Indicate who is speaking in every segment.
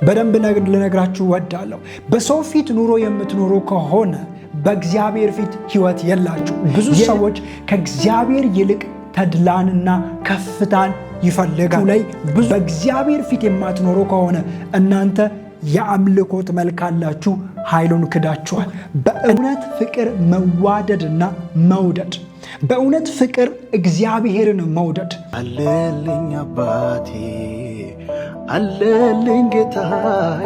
Speaker 1: በደንብ ልነግራችሁ ወዳለሁ። በሰው ፊት ኑሮ የምትኖሩ ከሆነ በእግዚአብሔር ፊት ሕይወት የላችሁ። ብዙ ሰዎች ከእግዚአብሔር ይልቅ ተድላንና ከፍታን ይፈልጋሉ። ላይ በእግዚአብሔር ፊት የማትኖሩ ከሆነ እናንተ የአምልኮት መልክ አላችሁ፣ ኃይሉን ክዳችኋል። በእውነት ፍቅር መዋደድና መውደድ፣ በእውነት ፍቅር እግዚአብሔርን መውደድ።
Speaker 2: አለልኝ አባቴ አለልኝ ጌታዬ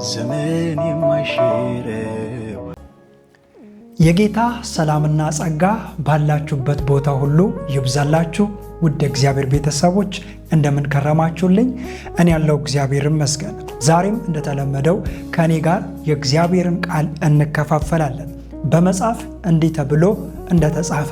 Speaker 2: ዘመን የማይሽረው።
Speaker 1: የጌታ ሰላምና ጸጋ ባላችሁበት ቦታ ሁሉ ይብዛላችሁ። ውድ እግዚአብሔር ቤተሰቦች እንደምን ከረማችሁልኝ? እኔ ያለው እግዚአብሔር ይመስገን። ዛሬም እንደተለመደው ከኔ ጋር የእግዚአብሔርን ቃል እንከፋፈላለን። በመጽሐፍ እንዲህ ተብሎ እንደተጻፈ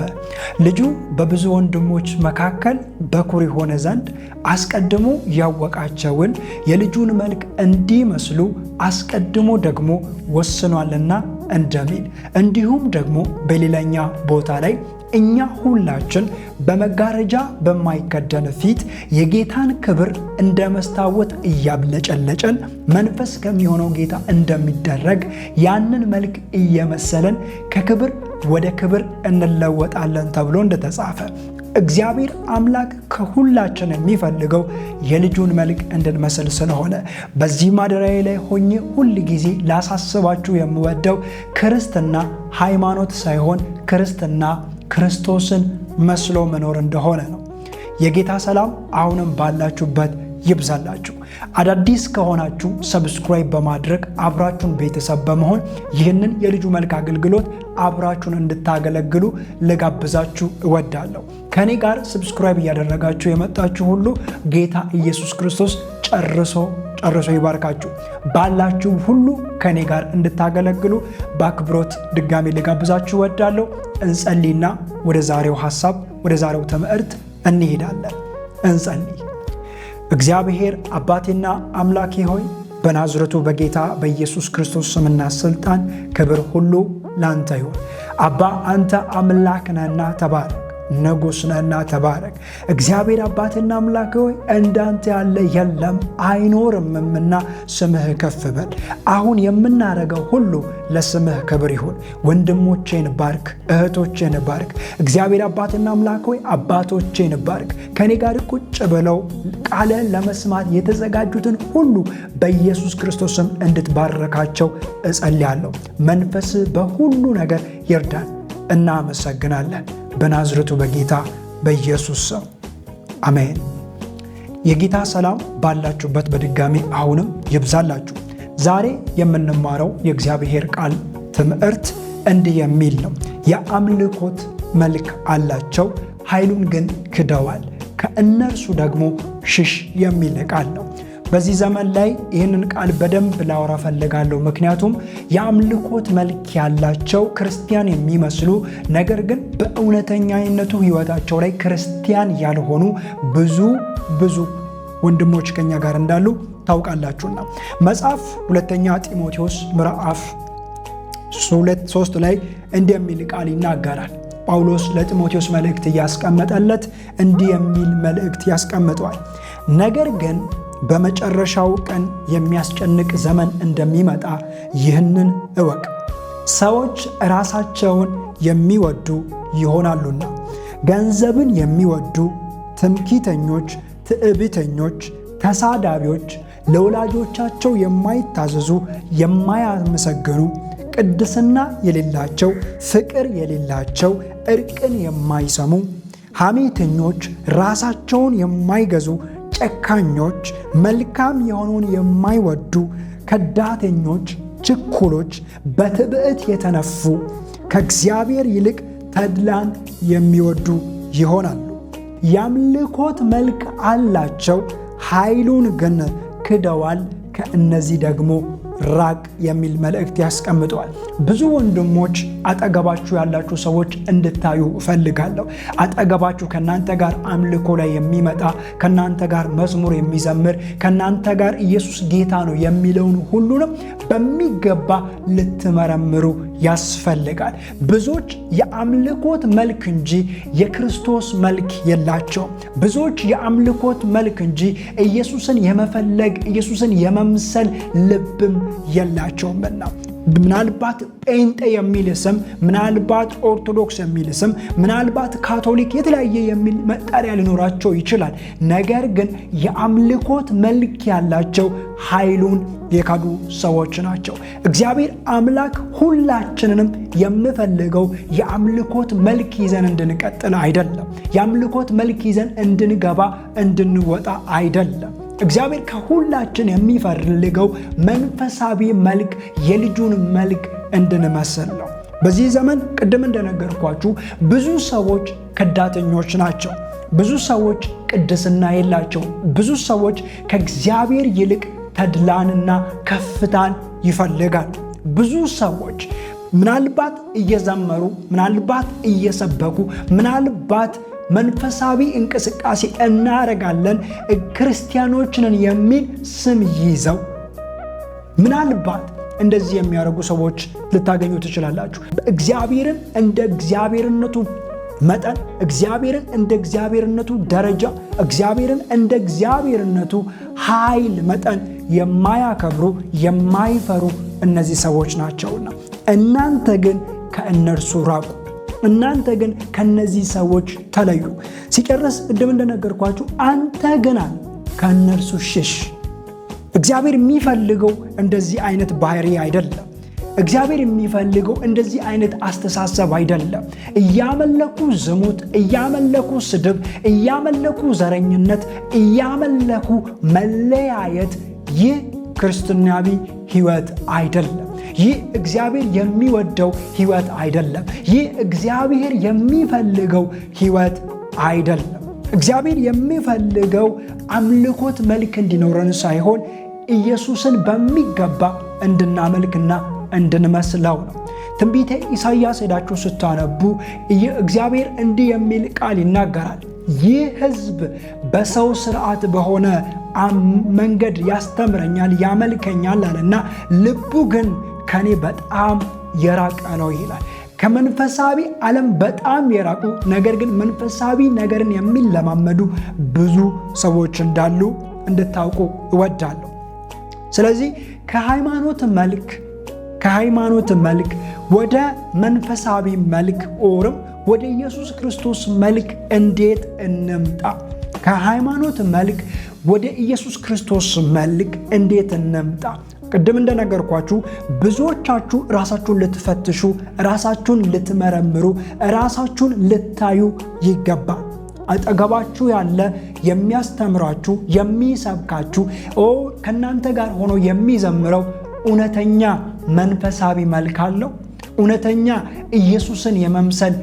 Speaker 1: ልጁ በብዙ ወንድሞች መካከል በኩር የሆነ ዘንድ አስቀድሞ ያወቃቸውን የልጁን መልክ እንዲመስሉ አስቀድሞ ደግሞ ወስኗልና እንደሚል፣ እንዲሁም ደግሞ በሌላኛ ቦታ ላይ እኛ ሁላችን በመጋረጃ በማይከደን ፊት የጌታን ክብር እንደ መስታወት እያብለጨለጨን መንፈስ ከሚሆነው ጌታ እንደሚደረግ ያንን መልክ እየመሰለን ከክብር ወደ ክብር እንለወጣለን ተብሎ እንደተጻፈ እግዚአብሔር አምላክ ከሁላችን የሚፈልገው የልጁን መልክ እንድንመስል ስለሆነ በዚህ ማደሪያዬ ላይ ሆኜ ሁል ጊዜ ላሳስባችሁ የምወደው ክርስትና ሃይማኖት ሳይሆን ክርስትና ክርስቶስን መስሎ መኖር እንደሆነ ነው። የጌታ ሰላም አሁንም ባላችሁበት ይብዛላችሁ። አዳዲስ ከሆናችሁ ሰብስክራይብ በማድረግ አብራችሁን ቤተሰብ በመሆን ይህንን የልጁ መልክ አገልግሎት አብራችሁን እንድታገለግሉ ልጋብዛችሁ እወዳለሁ። ከኔ ጋር ሰብስክራይብ እያደረጋችሁ የመጣችሁ ሁሉ ጌታ ኢየሱስ ክርስቶስ ጨርሶ ይባርካችሁ። ባላችሁ ሁሉ ከኔ ጋር እንድታገለግሉ በአክብሮት ድጋሚ ልጋብዛችሁ እወዳለሁ። እንጸልይና ወደ ዛሬው ሐሳብ ወደ ዛሬው ትምህርት እንሄዳለን። እንጸልይ። እግዚአብሔር አባቴና አምላኬ ሆይ በናዝሬቱ በጌታ በኢየሱስ ክርስቶስ ስምና ስልጣን ክብር ሁሉ ላንተ ይሁን። አባ አንተ አምላክ ነህና ተባረክ፣ ንጉሥ ነህና ተባረክ። እግዚአብሔር አባቴና አምላኬ ሆይ እንዳንተ ያለ የለም አይኖርምና ስምህ ከፍ በል። አሁን የምናደርገው ሁሉ ለስምህ ክብር ይሁን። ወንድሞቼን ባርክ፣ እህቶቼን ባርክ። እግዚአብሔር አባቴና አምላኬ ሆይ አባቶቼን ባርክ። ከኔ ጋር ቁጭ ብለው ቃልን ለመስማት የተዘጋጁትን ሁሉ በኢየሱስ ክርስቶስም እንድትባረካቸው እጸልያለሁ። መንፈስ በሁሉ ነገር ይርዳን። እናመሰግናለን። በናዝሬቱ በጌታ በኢየሱስ ስም አሜን። የጌታ ሰላም ባላችሁበት በድጋሚ አሁንም ይብዛላችሁ። ዛሬ የምንማረው የእግዚአብሔር ቃል ትምህርት እንዲህ የሚል ነው። የአምልኮት መልክ አላቸው፣ ኃይሉን ግን ክደዋል፣ ከእነርሱ ደግሞ ሽሽ የሚል ቃል ነው። በዚህ ዘመን ላይ ይህንን ቃል በደንብ ላወራ ፈልጋለሁ። ምክንያቱም የአምልኮት መልክ ያላቸው ክርስቲያን የሚመስሉ ነገር ግን በእውነተኛነቱ ሕይወታቸው ላይ ክርስቲያን ያልሆኑ ብዙ ወንድሞች ከኛ ጋር እንዳሉ ታውቃላችሁና መጽሐፍ ሁለተኛ ጢሞቴዎስ ምዕራፍ 2:3 ላይ እንዲህ የሚል ቃል ይናገራል። ጳውሎስ ለጢሞቴዎስ መልእክት እያስቀመጠለት እንዲህ የሚል መልእክት ያስቀምጠዋል። ነገር ግን በመጨረሻው ቀን የሚያስጨንቅ ዘመን እንደሚመጣ ይህንን እወቅ። ሰዎች ራሳቸውን የሚወዱ ይሆናሉና፣ ገንዘብን የሚወዱ፣ ትምክህተኞች፣ ትዕቢተኞች፣ ተሳዳቢዎች፣ ለወላጆቻቸው የማይታዘዙ፣ የማያመሰግኑ፣ ቅድስና የሌላቸው፣ ፍቅር የሌላቸው፣ እርቅን የማይሰሙ፣ ሐሜተኞች፣ ራሳቸውን የማይገዙ፣ ጨካኞች፣ መልካም የሆነውን የማይወዱ፣ ከዳተኞች፣ ችኩሎች፣ በትዕቢት የተነፉ፣ ከእግዚአብሔር ይልቅ ተድላን የሚወዱ ይሆናሉ። የአምልኮት መልክ አላቸው፣ ኃይሉን ግን ክደዋል፣ ከእነዚህ ደግሞ ራቅ የሚል መልእክት ያስቀምጠዋል። ብዙ ወንድሞች አጠገባችሁ ያላችሁ ሰዎች እንድታዩ እፈልጋለሁ። አጠገባችሁ ከናንተ ጋር አምልኮ ላይ የሚመጣ ከናንተ ጋር መዝሙር የሚዘምር ከናንተ ጋር ኢየሱስ ጌታ ነው የሚለውን ሁሉንም በሚገባ ልትመረምሩ ያስፈልጋል። ብዙዎች የአምልኮት መልክ እንጂ የክርስቶስ መልክ የላቸውም። ብዙዎች የአምልኮት መልክ እንጂ ኢየሱስን የመፈለግ ኢየሱስን የመምሰል ልብም የላቸውምና ምናልባት ጴንጤ የሚል ስም፣ ምናልባት ኦርቶዶክስ የሚል ስም፣ ምናልባት ካቶሊክ የተለያየ የሚል መጠሪያ ሊኖራቸው ይችላል። ነገር ግን የአምልኮት መልክ ያላቸው ኃይሉን የካዱ ሰዎች ናቸው። እግዚአብሔር አምላክ ሁላችንንም የምፈልገው የአምልኮት መልክ ይዘን እንድንቀጥል አይደለም። የአምልኮት መልክ ይዘን እንድንገባ እንድንወጣ አይደለም። እግዚአብሔር ከሁላችን የሚፈልገው መንፈሳዊ መልክ የልጁን መልክ እንድንመስል ነው። በዚህ ዘመን ቅድም እንደነገርኳችሁ ብዙ ሰዎች ከዳተኞች ናቸው። ብዙ ሰዎች ቅድስና የላቸውም። ብዙ ሰዎች ከእግዚአብሔር ይልቅ ተድላንና ከፍታን ይፈልጋሉ። ብዙ ሰዎች ምናልባት እየዘመሩ፣ ምናልባት እየሰበኩ፣ ምናልባት መንፈሳዊ እንቅስቃሴ እናረጋለን ክርስቲያኖችንን የሚል ስም ይዘው ምናልባት እንደዚህ የሚያደርጉ ሰዎች ልታገኙ ትችላላችሁ። እግዚአብሔርን እንደ እግዚአብሔርነቱ መጠን፣ እግዚአብሔርን እንደ እግዚአብሔርነቱ ደረጃ፣ እግዚአብሔርን እንደ እግዚአብሔርነቱ ኃይል መጠን የማያከብሩ የማይፈሩ እነዚህ ሰዎች ናቸውና እናንተ ግን ከእነርሱ ራቁ። እናንተ ግን ከነዚህ ሰዎች ተለዩ። ሲጨርስ ቅድም እንደነገርኳችሁ አንተ ግን ከእነርሱ ሽሽ። እግዚአብሔር የሚፈልገው እንደዚህ አይነት ባህሪ አይደለም። እግዚአብሔር የሚፈልገው እንደዚህ አይነት አስተሳሰብ አይደለም። እያመለኩ ዝሙት፣ እያመለኩ ስድብ፣ እያመለኩ ዘረኝነት፣ እያመለኩ መለያየት ይህ ክርስቲያናዊ ሕይወት አይደለም። ይህ እግዚአብሔር የሚወደው ሕይወት አይደለም። ይህ እግዚአብሔር የሚፈልገው ሕይወት አይደለም። እግዚአብሔር የሚፈልገው አምልኮት መልክ እንዲኖረን ሳይሆን ኢየሱስን በሚገባ እንድናመልክና እንድንመስለው ነው። ትንቢተ ኢሳይያስ ሄዳችሁ ስታነቡ እግዚአብሔር እንዲህ የሚል ቃል ይናገራል። ይህ ሕዝብ በሰው ሥርዓት በሆነ መንገድ ያስተምረኛል፣ ያመልከኛል አለና ልቡ ግን ከኔ በጣም የራቀ ነው ይላል። ከመንፈሳዊ ዓለም በጣም የራቁ ነገር ግን መንፈሳዊ ነገርን የሚለማመዱ ብዙ ሰዎች እንዳሉ እንድታውቁ እወዳለሁ። ስለዚህ ከሃይማኖት መልክ ወደ መንፈሳዊ መልክ ኦርም ወደ ኢየሱስ ክርስቶስ መልክ እንዴት እንምጣ? ከሃይማኖት መልክ ወደ ኢየሱስ ክርስቶስ መልክ እንዴት እንምጣ? ቅድም እንደነገርኳችሁ ብዙዎቻችሁ ራሳችሁን ልትፈትሹ፣ ራሳችሁን ልትመረምሩ፣ ራሳችሁን ልታዩ ይገባል። አጠገባችሁ ያለ የሚያስተምራችሁ፣ የሚሰብካችሁ፣ ከእናንተ ጋር ሆኖ የሚዘምረው እውነተኛ መንፈሳዊ መልክ አለው? እውነተኛ ኢየሱስን የመምሰል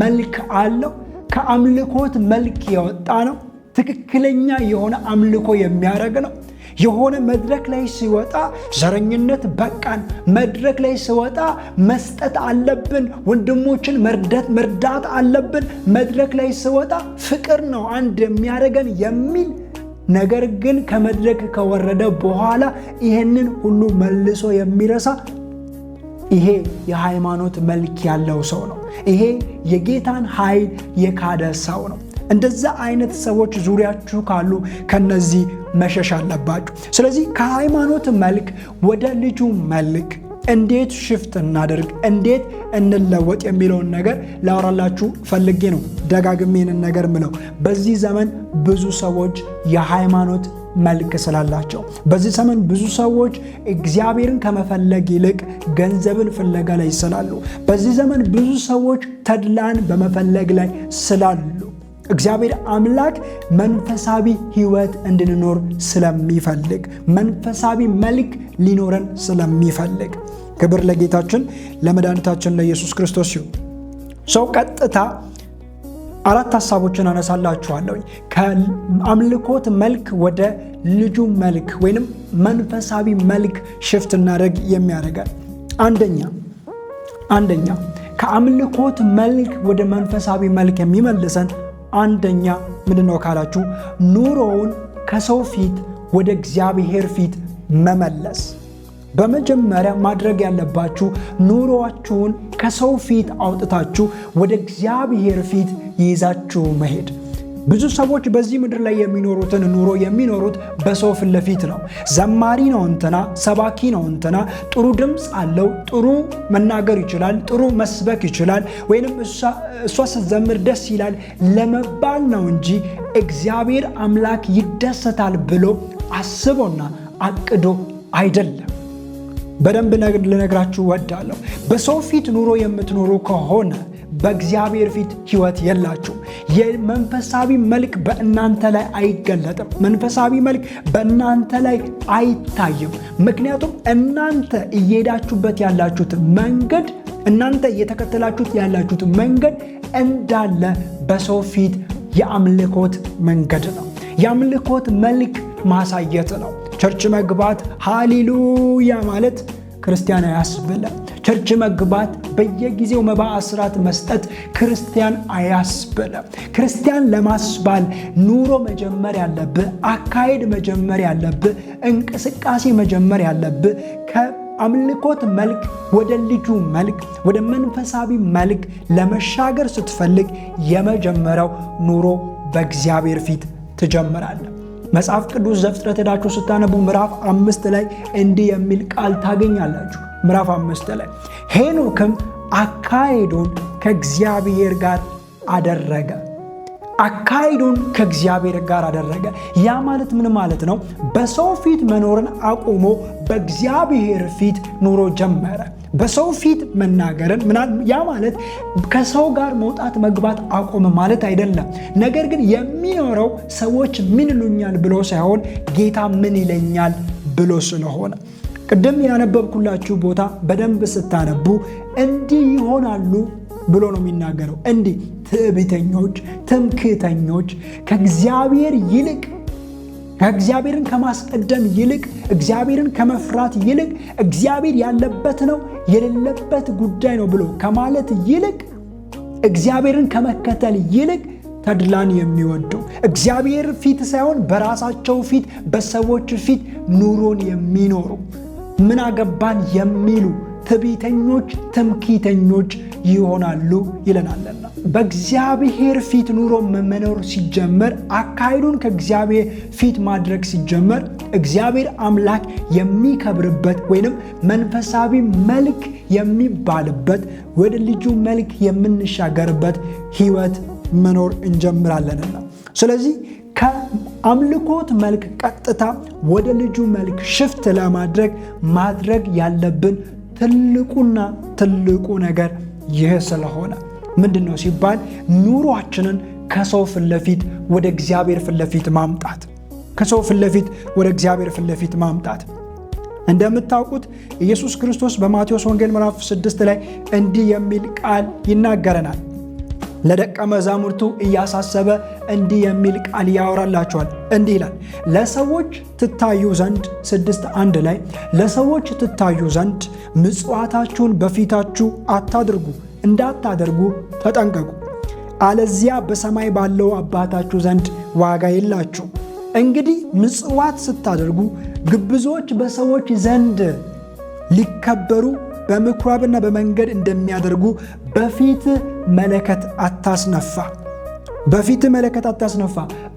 Speaker 1: መልክ አለው? ከአምልኮት መልክ የወጣ ነው? ትክክለኛ የሆነ አምልኮ የሚያደርግ ነው? የሆነ መድረክ ላይ ሲወጣ ዘረኝነት በቃን፣ መድረክ ላይ ሲወጣ መስጠት አለብን፣ ወንድሞችን መርዳት አለብን፣ መድረክ ላይ ሲወጣ ፍቅር ነው አንድ የሚያደርገን የሚል ነገር ግን ከመድረክ ከወረደ በኋላ ይሄንን ሁሉ መልሶ የሚረሳ ይሄ የሃይማኖት መልክ ያለው ሰው ነው። ይሄ የጌታን ኃይል የካደ ሰው ነው። እንደዛ አይነት ሰዎች ዙሪያችሁ ካሉ ከነዚህ መሸሽ አለባችሁ። ስለዚህ ከሃይማኖት መልክ ወደ ልጁ መልክ እንዴት ሽፍት እናደርግ፣ እንዴት እንለወጥ የሚለውን ነገር ላወራላችሁ ፈልጌ ነው ደጋግሜን ነገር ምለው። በዚህ ዘመን ብዙ ሰዎች የሃይማኖት መልክ ስላላቸው፣ በዚህ ዘመን ብዙ ሰዎች እግዚአብሔርን ከመፈለግ ይልቅ ገንዘብን ፍለጋ ላይ ስላሉ፣ በዚህ ዘመን ብዙ ሰዎች ተድላን በመፈለግ ላይ ስላሉ እግዚአብሔር አምላክ መንፈሳዊ ሕይወት እንድንኖር ስለሚፈልግ፣ መንፈሳዊ መልክ ሊኖረን ስለሚፈልግ ክብር ለጌታችን ለመድኃኒታችን ለኢየሱስ ክርስቶስ ይሁን። ሰው ቀጥታ 4 ሐሳቦችን አነሳላችኋለሁ። ከአምልኮት መልክ ወደ ልጁ መልክ ወይንም መንፈሳዊ መልክ ሽፍት እናደርግ የሚያደርገን አንደኛ ከአምልኮት መልክ ወደ መንፈሳዊ መልክ የሚመልሰን አንደኛ ምንድነው ካላችሁ ኑሮውን ከሰው ፊት ወደ እግዚአብሔር ፊት መመለስ። በመጀመሪያ ማድረግ ያለባችሁ ኑሮአችሁን ከሰው ፊት አውጥታችሁ ወደ እግዚአብሔር ፊት ይዛችሁ መሄድ። ብዙ ሰዎች በዚህ ምድር ላይ የሚኖሩትን ኑሮ የሚኖሩት በሰው ፊት ለፊት ነው። ዘማሪ ነው እንትና፣ ሰባኪ ነው እንትና፣ ጥሩ ድምፅ አለው፣ ጥሩ መናገር ይችላል፣ ጥሩ መስበክ ይችላል፣ ወይንም እሷ ስትዘምር ደስ ይላል ለመባል ነው እንጂ እግዚአብሔር አምላክ ይደሰታል ብሎ አስቦና አቅዶ አይደለም። በደንብ ልነግራችሁ ወዳለሁ። በሰው ፊት ኑሮ የምትኖሩ ከሆነ በእግዚአብሔር ፊት ሕይወት የላችሁ። የመንፈሳዊ መልክ በእናንተ ላይ አይገለጥም። መንፈሳዊ መልክ በእናንተ ላይ አይታይም። ምክንያቱም እናንተ እየሄዳችሁበት ያላችሁት መንገድ፣ እናንተ እየተከተላችሁት ያላችሁት መንገድ እንዳለ በሰው ፊት የአምልኮት መንገድ ነው። የአምልኮት መልክ ማሳየት ነው። ቸርች መግባት ሃሌሉያ ማለት ክርስቲያን አያስብልም። ቸርች መግባት በየጊዜው መባ አስራት መስጠት ክርስቲያን አያስብልም። ክርስቲያን ለማስባል ኑሮ መጀመር ያለብህ፣ አካሄድ መጀመር ያለብህ፣ እንቅስቃሴ መጀመር ያለብህ ከአምልኮት መልክ ወደ ልጁ መልክ ወደ መንፈሳዊ መልክ ለመሻገር ስትፈልግ የመጀመሪያው ኑሮ በእግዚአብሔር ፊት ትጀምራለህ። መጽሐፍ ቅዱስ ዘፍጥረት ሄዳችሁ ስታነቡ ምዕራፍ 5 ላይ እንዲህ የሚል ቃል ታገኛላችሁ። ምዕራፍ 5 ላይ ሄኖክም አካሄዱን ከእግዚአብሔር ጋር አደረገ። አካሄዱን ከእግዚአብሔር ጋር አደረገ። ያ ማለት ምን ማለት ነው? በሰው ፊት መኖርን አቁሞ በእግዚአብሔር ፊት ኑሮ ጀመረ። በሰው ፊት መናገርን ያ ማለት ከሰው ጋር መውጣት መግባት አቆመ ማለት አይደለም። ነገር ግን የሚኖረው ሰዎች ምን ይሉኛል ብሎ ሳይሆን ጌታ ምን ይለኛል ብሎ ስለሆነ ቅድም ያነበብኩላችሁ ቦታ በደንብ ስታነቡ እንዲህ ይሆናሉ ብሎ ነው የሚናገረው። እንዲህ ትዕቢተኞች፣ ትምክህተኞች ከእግዚአብሔር ይልቅ እግዚአብሔርን ከማስቀደም ይልቅ እግዚአብሔርን ከመፍራት ይልቅ እግዚአብሔር ያለበት ነው የሌለበት ጉዳይ ነው ብሎ ከማለት ይልቅ እግዚአብሔርን ከመከተል ይልቅ ተድላን የሚወዱ እግዚአብሔር ፊት ሳይሆን በራሳቸው ፊት በሰዎች ፊት ኑሮን የሚኖሩ ምን አገባን የሚሉ ትዕቢተኞች፣ ትምክህተኞች ይሆናሉ ይለናልና በእግዚአብሔር ፊት ኑሮ መኖር ሲጀመር፣ አካሄዱን ከእግዚአብሔር ፊት ማድረግ ሲጀመር እግዚአብሔር አምላክ የሚከብርበት ወይንም መንፈሳዊ መልክ የሚባልበት ወደ ልጁ መልክ የምንሻገርበት ሕይወት መኖር እንጀምራለንና ስለዚህ ከአምልኮት መልክ ቀጥታ ወደ ልጁ መልክ ሽፍት ማድረግ ያለብን ትልቁና ትልቁ ነገር ይህ ስለሆነ ምንድነው ሲባል ኑሯችንን ከሰው ፊት ለፊት ወደ እግዚአብሔር ፊት ለፊት ማምጣት። ከሰው ፊት ለፊት ወደ እግዚአብሔር ፊት ለፊት ማምጣት። እንደምታውቁት ኢየሱስ ክርስቶስ በማቴዎስ ወንጌል ምዕራፍ 6 ላይ እንዲህ የሚል ቃል ይናገረናል። ለደቀ መዛሙርቱ እያሳሰበ እንዲህ የሚል ቃል ያወራላቸዋል። እንዲህ ይላል፣ ለሰዎች ትታዩ ዘንድ 6:1 ላይ ለሰዎች ትታዩ ዘንድ ምጽዋታችሁን በፊታችሁ እንዳታደርጉ ተጠንቀቁ፣ አለዚያ በሰማይ ባለው አባታችሁ ዘንድ ዋጋ የላችሁ። እንግዲህ ምጽዋት ስታደርጉ ግብዞች በሰዎች ዘንድ ሊከበሩ በምኩራብና በመንገድ እንደሚያደርጉ በፊት መለከት አታስነፋ።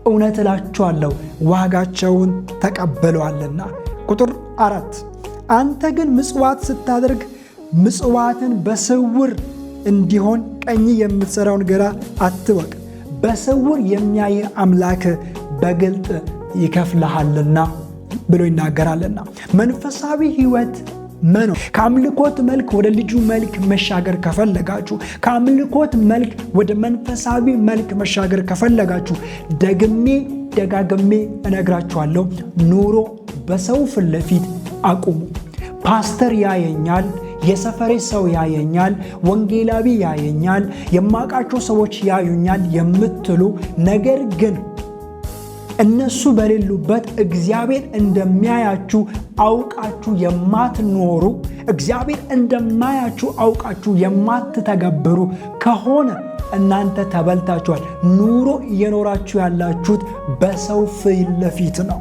Speaker 1: እውነት እላችኋለሁ ዋጋቸውን ተቀብለዋልና። ቁጥር 4 አንተ ግን ምጽዋት ስታደርግ ምጽዋትን በስውር እንዲሆን ቀኝ የምትሰራውን ግራ አትወቅ፣ በስውር የሚያይ አምላክ በግልጥ ይከፍልሃልና ብሎ ይናገራልና። መንፈሳዊ ሕይወት መኖር ከአምልኮት መልክ ወደ ልጁ መልክ መሻገር ከፈለጋችሁ፣ ከአምልኮት መልክ ወደ መንፈሳዊ መልክ መሻገር ከፈለጋችሁ ደጋግሜ እነግራችኋለሁ፣ ኑሮ በሰው ፊት ለፊት አቁሙ። ፓስተር ያየኛል፣ የሰፈሬ ሰው ያየኛል፣ ወንጌላዊ ያየኛል፣ የማውቃቸው ሰዎች ያዩኛል የምትሉ ነገር ግን እነሱ በሌሉበት እግዚአብሔር እንደሚያያችሁ አውቃችሁ የማትኖሩ፣ እግዚአብሔር እንደማያችሁ አውቃችሁ የማትተገብሩ ከሆነ እናንተ ተበልታችኋል። ኑሮ እየኖራችሁ ያላችሁት በሰው ፊት ለፊት ነው።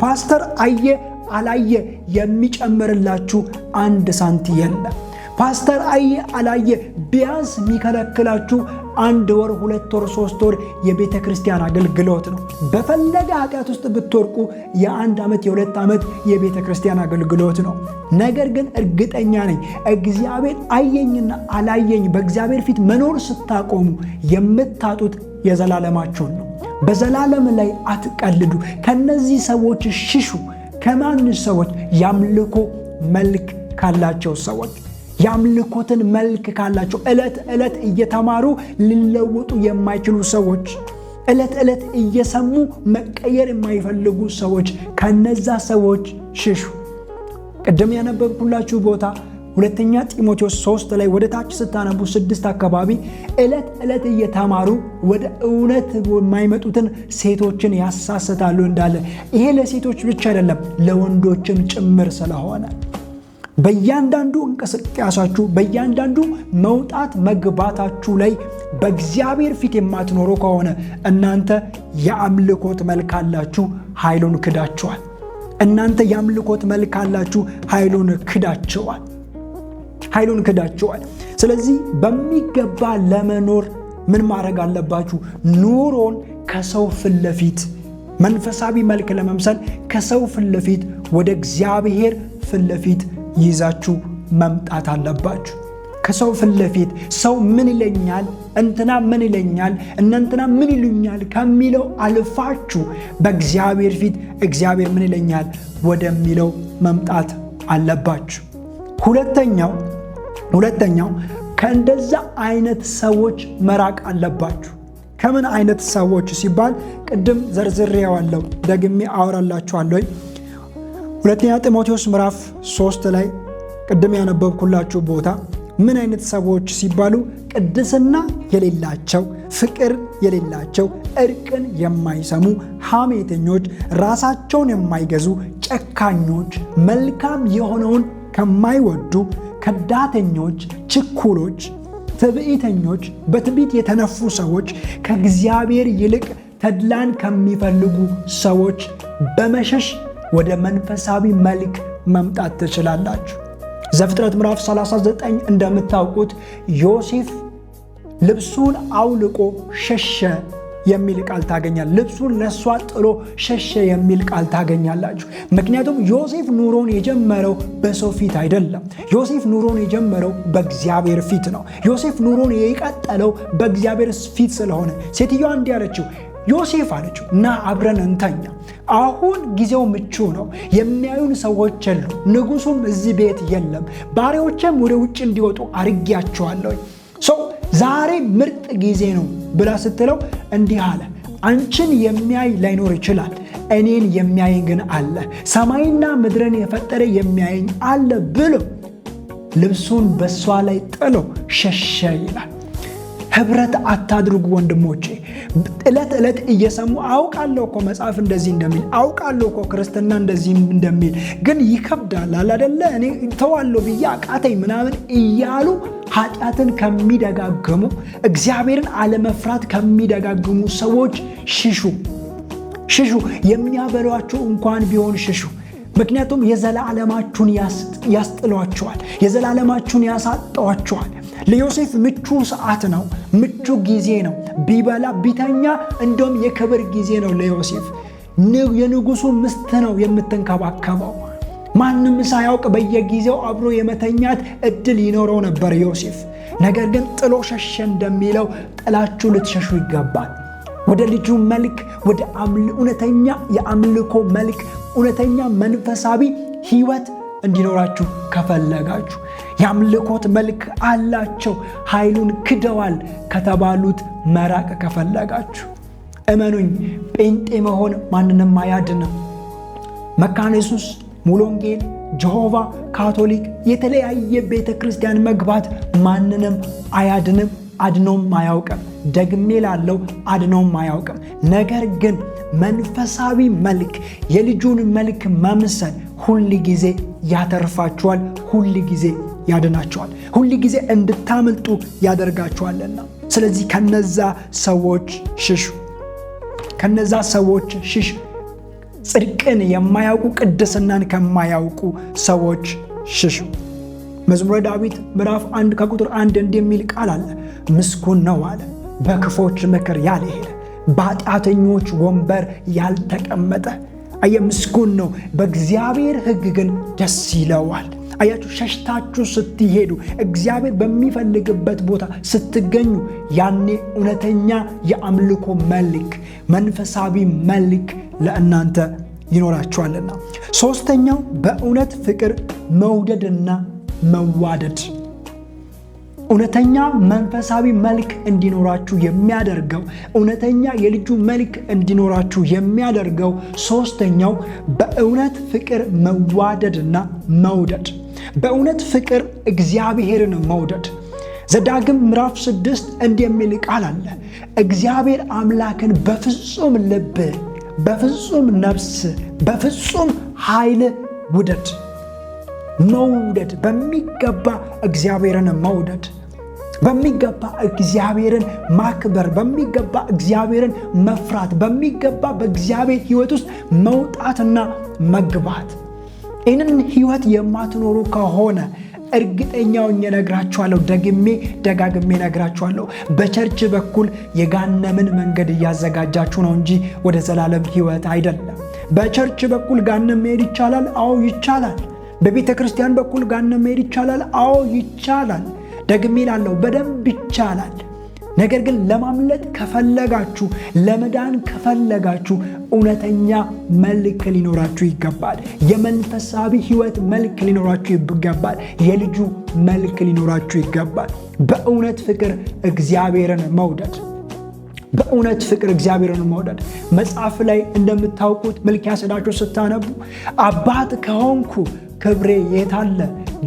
Speaker 1: ፓስተር አየ አላየ የሚጨምርላችሁ አንድ ሳንቲም የለም። ፓስተር አየ አላየ ቢያንስ የሚከለክላችሁ 1 ወር 2 ወር 3 ወር የቤተ ክርስቲያን አገልግሎት ነው። በፈለገ ኃጢአት ውስጥ ብትወርቁ የ1 ዓመት የ2 ዓመት የቤተ ክርስቲያን አገልግሎት ነው። ነገር ግን እርግጠኛ ነኝ እግዚአብሔር አየኝና አላየኝ በእግዚአብሔር ፊት መኖር ስታቆሙ የምታጡት የዘላለማችሁን ነው። በዘላለም ላይ አትቀልዱ። ከነዚህ ሰዎች ሽሹ። ከማን ሰዎች? ያምልኮ መልክ ካላቸው ሰዎች፣ ያምልኮትን መልክ ካላቸው ዕለት ዕለት እየተማሩ ሊለወጡ የማይችሉ ሰዎች፣ ዕለት ዕለት እየሰሙ መቀየር የማይፈልጉ ሰዎች፣ ከነዛ ሰዎች ሽሹ። ቅድም ያነበብኩላችሁ ቦታ 2 ጢሞቴዎስ 3 ላይ ወደ ታች ስታነቡ 6 አካባቢ ዕለት ዕለት እየተማሩ ወደ እውነት የማይመጡትን ሴቶችን ያሳስታሉ እንዳለ፣ ይሄ ለሴቶች ብቻ አይደለም ለወንዶችም ጭምር ስለሆነ በእያንዳንዱ እንቅስቃሴያችሁ በእያንዳንዱ መውጣት መግባታችሁ ላይ በእግዚአብሔር ፊት የማትኖሩ ከሆነ እናንተ የአምልኮት መልክ አላችሁ፣ ኃይሉን ክዳችኋል። እናንተ የአምልኮት መልክ አላችሁ፣ ኃይሉን ክዳችኋል። ስለዚህ በሚገባ ለመኖር ምን ማድረግ አለባችሁ? ኑሮን ከሰው ፊት ለፊት መንፈሳዊ መልክ ለመምሰል ከሰው ፊት ለፊት ወደ እግዚአብሔር ፊት ለፊት ይዛችሁ መምጣት አለባችሁ። ከሰው ፊት ለፊት ሰው ምን ይለኛል፣ እንትና ምን ይለኛል፣ እነንትና ምን ይሉኛል ከሚለው አልፋችሁ በእግዚአብሔር ፊት እግዚአብሔር ምን ይለኛል ወደሚለው መምጣት አለባችሁ። ሁለተኛው ከእንደዛ አይነት ሰዎች መራቅ አለባችሁ። ከምን አይነት ሰዎች ሲባል ቅድም ዘርዝሬዋለሁ፣ ደግሜ አወራላችኋለሁ። 2 ጢሞቴዎስ ምዕራፍ 3 ላይ ቅድም ያነበብኩላችሁ ቦታ ምን አይነት ሰዎች ሲባሉ ቅድስና የሌላቸው፣ ፍቅር የሌላቸው፣ እርቅን የማይሰሙ፣ ሐሜተኞች፣ ራሳቸውን የማይገዙ፣ ጨካኞች፣ መልካም የሆነውን ከማይወዱ፣ ከዳተኞች፣ ችኩሎች፣ ትዕቢተኞች፣ በትዕቢት የተነፉ ሰዎች፣ ከእግዚአብሔር ይልቅ ተድላን ከሚፈልጉ ሰዎች በመሸሽ ወደ መንፈሳዊ መልክ መምጣት ትችላላችሁ። ዘፍጥረት ምዕራፍ 39 እንደምታውቁት ዮሴፍ ልብሱን አውልቆ ሸሸ የሚል ቃል ታገኛላችሁ። ልብሱን ለሷ ጥሎ ሸሸ የሚል ቃል ታገኛላችሁ። ምክንያቱም ዮሴፍ ኑሮን የጀመረው በሰው ፊት አይደለም። ዮሴፍ ኑሮን የጀመረው በእግዚአብሔር ፊት ነው። ዮሴፍ ኑሮን የቀጠለው በእግዚአብሔር ፊት ስለሆነ ሴትዮዋ እንዲህ አለችው፣ ዮሴፍ አለችው፣ እና አብረን እንተኛ። አሁን ጊዜው ምቹ ነው፣ የሚያዩን ሰዎች የሉ፣ ንጉሱም እዚህ ቤት የለም፣ ባሪያዎችም ወደ ውጭ እንዲወጡ አርጊያቸዋለሁ። ዛሬ ምርጥ ጊዜ ነው ብላ ስትለው እንዲህ አለ፣ አንቺን የሚያይ ላይኖር ይችላል፣ እኔን የሚያይ ግን አለ፣ ሰማይና ምድርን የፈጠረ የሚያየኝ አለ ብሎ ልብሱን በሷ ላይ ጥሎ ሸሸ ይላል። ህብረት አታድርጉ ወንድሞቼ። ዕለት ዕለት እየሰሙ አውቃለሁ እኮ መጽሐፍ እንደዚህ እንደሚል፣ አውቃለሁ እኮ ክርስትና እንደዚህ እንደሚል፣ ግን ይከብዳል አይደለ፣ እኔ ተዋለሁ ብዬ አቃተኝ ምናምን እያሉ ኃጢአትን ከሚደጋግሙ፣ እግዚአብሔርን አለመፍራት ከሚደጋግሙ ሰዎች ሽሹ። የሚያበሏቸው እንኳን ቢሆን ሽሹ። ምክንያቱም የዘላለማችሁን ያስጥሏቸዋል፣ የዘላለማችሁን ያሳጠዋቸዋል። ለዮሴፍ ምቹ ሰዓት ነው፣ ምቹ ጊዜ ነው። ቢበላ ቢተኛ እንደውም የክብር ጊዜ ነው ለዮሴፍ። የንጉሱ ምስት ነው የምትንከባከበው። ማንም ሳያውቅ በየጊዜው አብሮ የመተኛት እድል ይኖረው ነበር ዮሴፍ። ነገር ግን ጥሎ ሸሸ እንደሚለው ጥላችሁ ልትሸሹ ይገባል። ወደ ልጁ መልክ፣ ወደ እውነተኛ የአምልኮ መልክ፣ እውነተኛ መንፈሳዊ ህይወት እንዲኖራችሁ ከፈለጋችሁ፣ የአምልኮት መልክ አላቸው ኃይሉን ክደዋል ከተባሉት መራቅ ከፈለጋችሁ፣ እመኑኝ ጴንጤ መሆን ማንንም አያድንም። መካነ ኢየሱስ፣ ሙሉ ወንጌል፣ ጀሆቫ፣ ካቶሊክ፣ የተለያየ ቤተ ክርስቲያን መግባት ማንንም አያድንም፣ አድኖም አያውቅም። ደግሜ ላለው አድኖም አያውቅም። ነገር ግን መንፈሳዊ መልክ፣ የልጁን መልክ መምሰል ሁል ጊዜ ያተርፋችኋል፣ ሁል ጊዜ ያድናችኋል፣ ሁል ጊዜ እንድታመልጡ ያደርጋችኋልና። ስለዚህ ከነዛ ሰዎች ሽሹ፣ ከነዛ ሰዎች ሽሹ። ጽድቅን የማያውቁ ቅድስናን ከማያውቁ ሰዎች ሽሹ። መዝሙረ ዳዊት ምዕራፍ 1 ከቁጥር 1 እንደሚል ቃል አለ፣ ምስጉን ነው አለ በክፎች ምክር ያልሄደ፣ በኃጢአተኞች ወንበር ያልተቀመጠ። ምስጉን ነው፣ በእግዚአብሔር ሕግ ግን ደስ ይለዋል። አያችሁ፣ ሸሽታችሁ ስትሄዱ፣ እግዚአብሔር በሚፈልግበት ቦታ ስትገኙ፣ ያኔ እውነተኛ የአምልኮ መልክ፣ መንፈሳዊ መልክ ለእናንተ ይኖራችኋልና። ሶስተኛው በእውነት ፍቅር መውደድና መዋደድ። እውነተኛ መንፈሳዊ መልክ እንዲኖራችሁ የሚያደርገው፣ እውነተኛ የልጁ መልክ እንዲኖራችሁ የሚያደርገው ሶስተኛው በእውነት ፍቅር መዋደድና መውደድ። በእውነት ፍቅር እግዚአብሔርን መውደድ። ዘዳግም ምዕራፍ 6 እንዲህ የሚል ቃል አለ፣ እግዚአብሔር አምላክን በፍጹም ልብ፣ በፍጹም ነፍስ፣ በፍጹም ኃይል ውደድ። መውደድ፣ በሚገባ እግዚአብሔርን መውደድ፣ በሚገባ እግዚአብሔርን ማክበር፣ በሚገባ እግዚአብሔርን መፍራት፣ በሚገባ በእግዚአብሔር ሕይወት ውስጥ መውጣትና መግባት። ይህንን ሕይወት የማትኖሩ ከሆነ እርግጠኛው እነግራችኋለሁ፣ ደግሜ ደጋግሜ እነግራችኋለሁ፣ በቸርች በኩል የጋነምን መንገድ እያዘጋጃችሁ ነው እንጂ ወደ ዘላለም ሕይወት አይደለም። በቸርች በኩል ጋነም መሄድ ይቻላል? አዎ ይቻላል። በቤተ ክርስቲያን በኩል ጋነም መሄድ ይቻላል? አዎ ይቻላል። ደግሜ እላለሁ፣ በደንብ ይቻላል። ነገር ግን ለማምለጥ ከፈለጋችሁ፣ ለመዳን ከፈለጋችሁ እውነተኛ መልክ ሊኖራችሁ ይገባል። የመንፈሳዊ ሕይወት መልክ ሊኖራችሁ ይገባል። የልጁ መልክ ሊኖራችሁ ይገባል። በእውነት ፍቅር እግዚአብሔርን መውደድ፣ በእውነት ፍቅር እግዚአብሔርን መውደድ። መጽሐፍ ላይ እንደምታውቁት ሚልክያስ ሄዳችሁ ስታነቡ አባት ከሆንኩ ክብሬ የት አለ?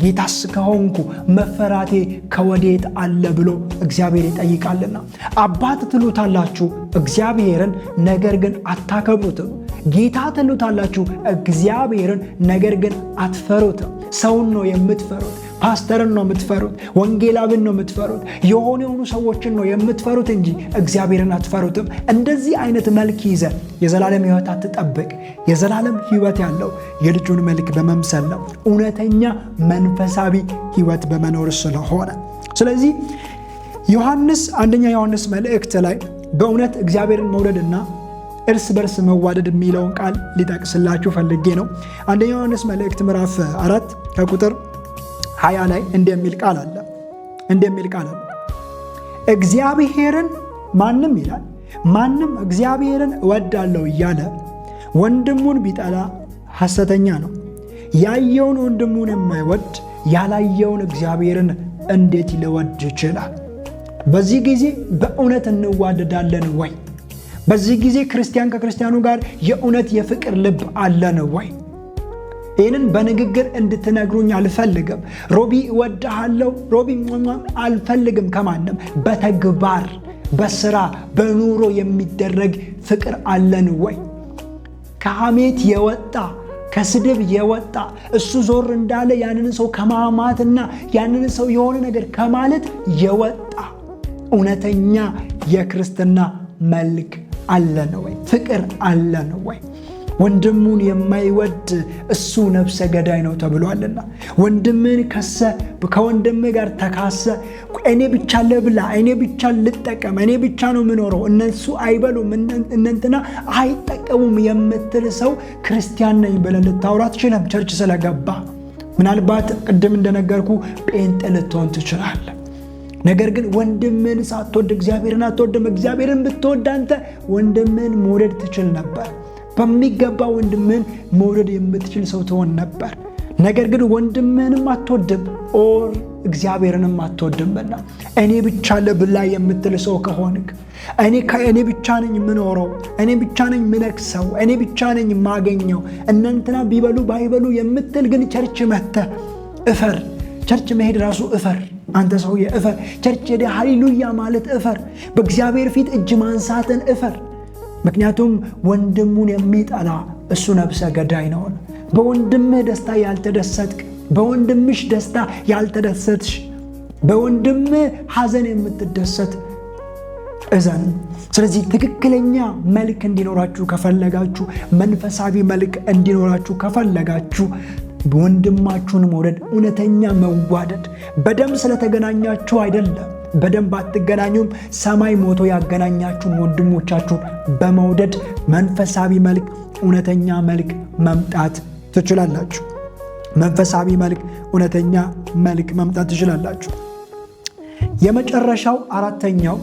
Speaker 1: ጌታስ ከሆንኩ መፈራቴ ከወዴት አለ ብሎ እግዚአብሔር ይጠይቃልና። አባት ትሉታላችሁ እግዚአብሔርን፣ ነገር ግን አታከብሩትም። ጌታ ትሉታላችሁ እግዚአብሔርን፣ ነገር ግን አትፈሩትም። ሰውን ነው የምትፈሩት። ፓስተርን ነው የምትፈሩት። ወንጌላዊን ነው የምትፈሩት። የሆኑ ሰዎችን ነው የምትፈሩት እንጂ እግዚአብሔርን አትፈሩትም። እንደዚህ አይነት መልክ ይዘ የዘላለም ሕይወት አትጠብቅ። የዘላለም ሕይወት ያለው የልጁን መልክ በመምሰል ነው፣ እውነተኛ መንፈሳዊ ሕይወት በመኖር ስለሆነ። ስለዚህ አንደኛ ዮሐንስ መልእክት ላይ በእውነት እግዚአብሔርን መውደድና እርስ በርስ መዋደድ የሚለውን ቃል ሊጠቅስላችሁ ፈልጌ ነው። አንደኛ ዮሐንስ መልእክት ምዕራፍ 4 ከቁጥር 20 ላይ እንደሚል ቃል አለ። እግዚአብሔርን ማንም ይላል፣ ማንም እግዚአብሔርን እወዳለሁ እያለ ወንድሙን ቢጠላ ሐሰተኛ ነው። ያየውን ወንድሙን የማይወድ ያላየውን እግዚአብሔርን እንዴት ሊወድ ይችላል? በዚህ ጊዜ በእውነት እንዋደዳለን ወይ? በዚህ ጊዜ ክርስቲያን ከክርስቲያኑ ጋር የእውነት የፍቅር ልብ አለን ወይ? ይህንን በንግግር እንድትነግሩኝ አልፈልግም። ሮቢ እወድሃለሁ፣ ሮቢ አልፈልግም ከማንም። በተግባር በስራ በኑሮ የሚደረግ ፍቅር አለን ወይ? ከሐሜት የወጣ ከስድብ የወጣ እሱ ዞር እንዳለ ያንን ሰው ከማማትና ያንን ሰው የሆነ ነገር ከማለት የወጣ እውነተኛ የክርስትና መልክ አለን ወይ? ፍቅር አለን ወይ? ወንድሙን የማይወድ እሱ ነፍሰ ገዳይ ነው ተብሏልና። ወንድምን ከሰ ከወንድም ጋር ተካሰ እኔ ብቻ ልብላ፣ እኔ ብቻ ልጠቀም፣ እኔ ብቻ ነው የምኖረው፣ እነሱ አይበሉም፣ እነንትና አይጠቀሙም የምትል ሰው ክርስቲያን ነኝ ብለህ ልታወራ አትችልም። ቸርች ስለገባ ምናልባት ቅድም እንደነገርኩ ጴንጤ ልትሆን ትችላለህ። ነገር ግን ወንድምን ሳትወድ እግዚአብሔርን አትወድም። እግዚአብሔርን ብትወድ አንተ ወንድምን መውደድ ትችል ነበር። በሚገባ ወንድምን መውደድ የምትችል ሰው ትሆን ነበር። ነገር ግን ወንድምህንም አትወድም ኦር እግዚአብሔርንም አትወድምና እኔ ብቻ ለብላ የምትል ሰው ከሆንክ እኔ ብቻ ነኝ የምኖረው፣ እኔ ብቻ ነኝ የምነክሰው፣ እኔ ብቻ ነኝ የማገኘው፣ እነንትና ቢበሉ ባይበሉ የምትል ግን ቸርች መጥተህ እፈር። ቸርች መሄድ ራሱ እፈር። አንተ ሰውዬ እፈር። ቸርች ሄደ ሃሌሉያ ማለት እፈር። በእግዚአብሔር ፊት እጅ ማንሳትን እፈር። ምክንያቱም ወንድሙን የሚጠላ እሱ ነፍሰ ገዳይ ነው። በወንድምህ ደስታ ያልተደሰትክ፣ በወንድምሽ ደስታ ያልተደሰትሽ፣ በወንድምህ ሐዘን የምትደሰት እዘን። ስለዚህ ትክክለኛ መልክ እንዲኖራችሁ ከፈለጋችሁ፣ መንፈሳዊ መልክ እንዲኖራችሁ ከፈለጋችሁ ወንድማችሁን መውደድ፣ እውነተኛ መዋደድ። በደም ስለተገናኛችሁ አይደለም። በደም ባትገናኙም ሰማይ ሞቶ ያገናኛችሁን ወንድሞቻችሁን በመውደድ መንፈሳዊ መልክ፣ እውነተኛ መልክ መምጣት ትችላላችሁ። መንፈሳዊ መልክ፣ እውነተኛ መልክ መምጣት ትችላላችሁ። የመጨረሻው አራተኛው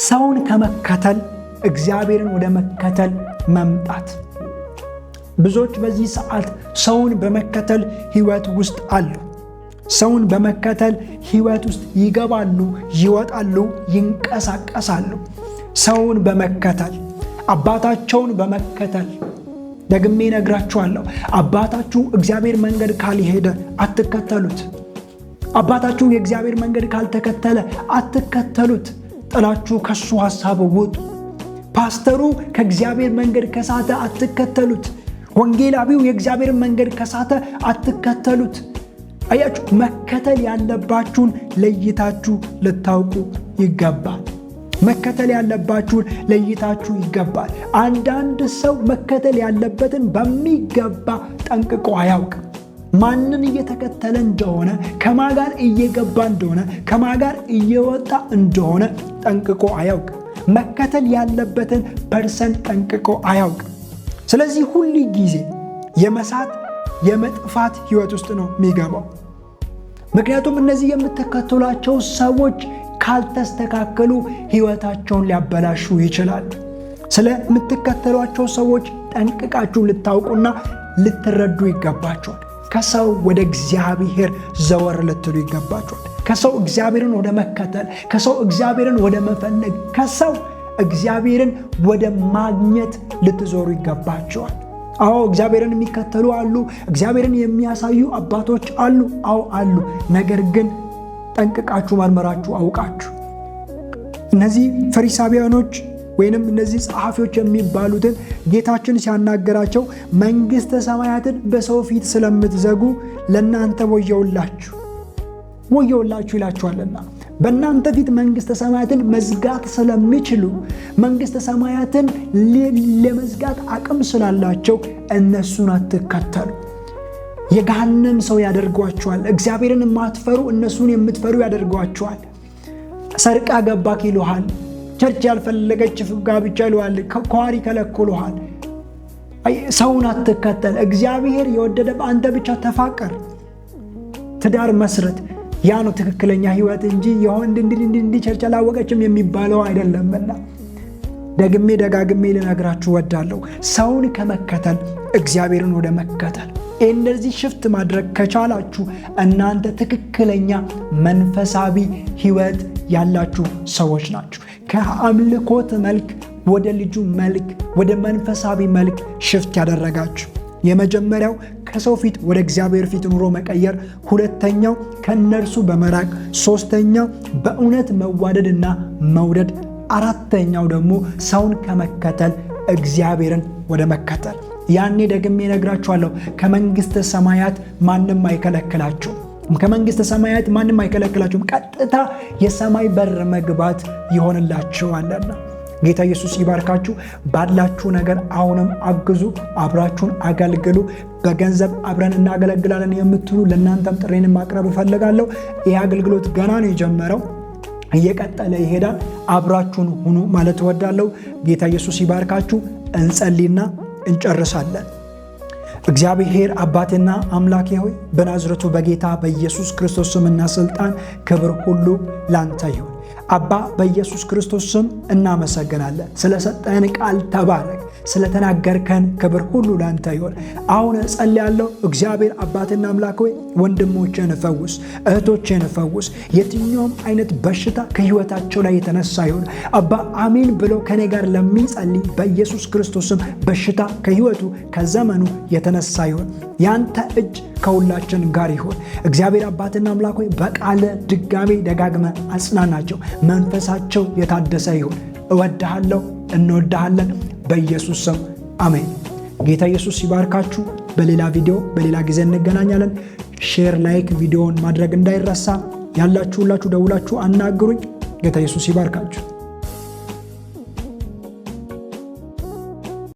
Speaker 1: ሰውን ከመከተል እግዚአብሔርን ወደ መከተል መምጣት። ብዙዎች በዚህ ሰዓት ሰውን በመከተል ህይወት ውስጥ አሉ። ሰውን በመከተል ህይወት ውስጥ ይገባሉ፣ ይወጣሉ፣ ይንቀሳቀሳሉ። ሰውን በመከተል አባታቸውን በመከተል ደግሜ ነግራችኋለሁ። አባታችሁ እግዚአብሔር መንገድ ካልሄደ አትከተሉት። አባታችሁ የእግዚአብሔር መንገድ ካልተከተለ አትከተሉት። ጥላችሁ ከሱ ሐሳብ ውጡ። ፓስተሩ ከእግዚአብሔር መንገድ ከሳተ አትከተሉት። ወንጌላዊው የእግዚአብሔር መንገድ ከሳተ አትከተሉት። አያችሁ፣ መከተል ያለባችሁን ለይታችሁ ልታውቁ ይገባል። መከተል ያለባችሁን ለይታችሁ ይገባል። አንዳንድ ሰው መከተል ያለበትን በሚገባ ጠንቅቆ አያውቅም። ማንን እየተከተለ እንደሆነ፣ ከማን ጋር እየገባ እንደሆነ፣ ከማን ጋር እየወጣ እንደሆነ ጠንቅቆ አያውቅም። መከተል ያለበትን ፐርሰን ጠንቅቆ አያውቅም። ስለዚህ ሁሉ ጊዜ የመሳት የመጥፋት ህይወት ውስጥ ነው የሚገባው። ምክንያቱም እነዚህ የምትከተሏቸው ሰዎች ካልተስተካከሉ ህይወታቸውን ሊያበላሹ ይችላሉ። ስለምትከተሏቸው ሰዎች ጠንቅቃችሁ ልታውቁና ልትረዱ ይገባቸዋል። ከሰው ወደ እግዚአብሔር ዘወር ልትሉ ይገባቸዋል። ከሰው እግዚአብሔርን ወደ መከተል፣ ከሰው እግዚአብሔርን ወደ መፈለግ፣ ከሰው እግዚአብሔርን ወደ ማግኘት ልትዞሩ ይገባቸዋል። አዎ እግዚአብሔርን የሚከተሉ አሉ። እግዚአብሔርን የሚያሳዩ አባቶች አሉ። አዎ አሉ። ነገር ግን ጠንቅቃችሁ መርመራችሁ አውቃችሁ እነዚህ ፈሪሳውያኖች ወይንም እነዚህ ጸሐፊዎች የሚባሉትን ጌታችን ሲያናገራቸው መንግሥተ ሰማያትን በሰው ፊት ስለምትዘጉ ለእናንተ ወየውላችሁ ይላችኋልና። በእናንተ ፊት መንግሥተ ሰማያትን መዝጋት ስለሚችሉ፣ መንግሥተ ሰማያትን ለመዝጋት አቅም ስላላቸው እነሱን አትከተሉ። የገሃነም ሰው ያደርጓቸዋል። እግዚአብሔርን የማትፈሩ እነሱን የምትፈሩ ያደርጓቸዋል። ሰርቃ ገባክ ይሉሃል። ቸርች ያልፈለገች ጋብቻ ይሉሃል። ከኳሪ ከለክሉሃል። ሰውን አትከተል። እግዚአብሔር የወደደ አንተ ብቻ ተፋቀር፣ ትዳር መስረት። ያ ነው ትክክለኛ ህይወት እንጂ የወንድ እንዲህ ቸርች አላወቀችም የሚባለው አይደለምና ደግሜ ደጋግሜ ልነግራችሁ ወዳለሁ። ሰውን ከመከተል እግዚአብሔርን ወደ መከተል እንደዚህ ሽፍት ማድረግ ከቻላችሁ እናንተ ትክክለኛ መንፈሳዊ ህይወት ያላችሁ ሰዎች ናችሁ። ከአምልኮት መልክ ወደ ልጁ መልክ፣ ወደ መንፈሳዊ መልክ ሽፍት ያደረጋችሁ። የመጀመሪያው ከሰው ፊት ወደ እግዚአብሔር ፊት ኑሮ መቀየር፣ ሁለተኛው ከነርሱ በመራቅ፣ ሶስተኛው በእውነት መዋደድና መውደድ፣ አራተኛው ደግሞ ሰውን ከመከተል እግዚአብሔርን ወደ መከተል። ያኔ ደግሜ እነግራችኋለሁ፣ ከመንግሥተ ሰማያት ማንም አይከለክላችሁም። ከመንግሥተ ሰማያት ማንም አይከለክላችሁም። ቀጥታ የሰማይ በር መግባት ይሆንላችኋልና። ጌታ ኢየሱስ ይባርካችሁ። ባላችሁ ነገር አሁንም አግዙ፣ አብራችሁን አገልግሉ። በገንዘብ አብረን እናገለግላለን የምትሉ ለእናንተም ጥሬን ማቅረብ እፈልጋለሁ። ይህ አገልግሎት ገና ነው የጀመረው፣ እየቀጠለ ይሄዳል። አብራችሁን ሁኑ ማለት እወዳለሁ። ጌታ ኢየሱስ ይባርካችሁ። እንጸልይና እንጨርሳለን። እግዚአብሔር አባቴና አምላኬ ሆይ በናዝረቱ በጌታ በኢየሱስ ክርስቶስ ስምና ስልጣን ክብር ሁሉ ላንተ ይሁን። አባ በኢየሱስ ክርስቶስ ስም እናመሰግናለን። ስለሰጠን ቃል ተባረክ። ስለተናገርከን ክብር ሁሉ ላንተ ይሁን። አሁን ጸልያለሁ። እግዚአብሔር አባትና አምላክ ሆይ ወንድሞቼን ፈውስ፣ እህቶቼን ፈውስ። የትኛውም አይነት በሽታ ከህይወታቸው ላይ የተነሳ ይሁን አባ አሜን ብለው ከኔ ጋር ለሚጸልይ በኢየሱስ ክርስቶስም በሽታ ከህይወቱ ከዘመኑ የተነሳ ይሁን። ያንተ እጅ ከሁላችን ጋር ይሁን። እግዚአብሔር አባትና አምላክ ሆይ በቃለ ድጋሜ ደጋግመ አጽናናቸው፣ መንፈሳቸው የታደሰ ይሁን። እወድሃለሁ፣ እንወድሃለን። በኢየሱስ ስም አሜን። ጌታ ኢየሱስ ይባርካችሁ። በሌላ ቪዲዮ በሌላ ጊዜ እንገናኛለን። ሼር፣ ላይክ ቪዲዮውን ማድረግ እንዳይረሳ። ያላችሁ ሁላችሁ ደውላችሁ አናግሩኝ። ጌታ ኢየሱስ ይባርካችሁ።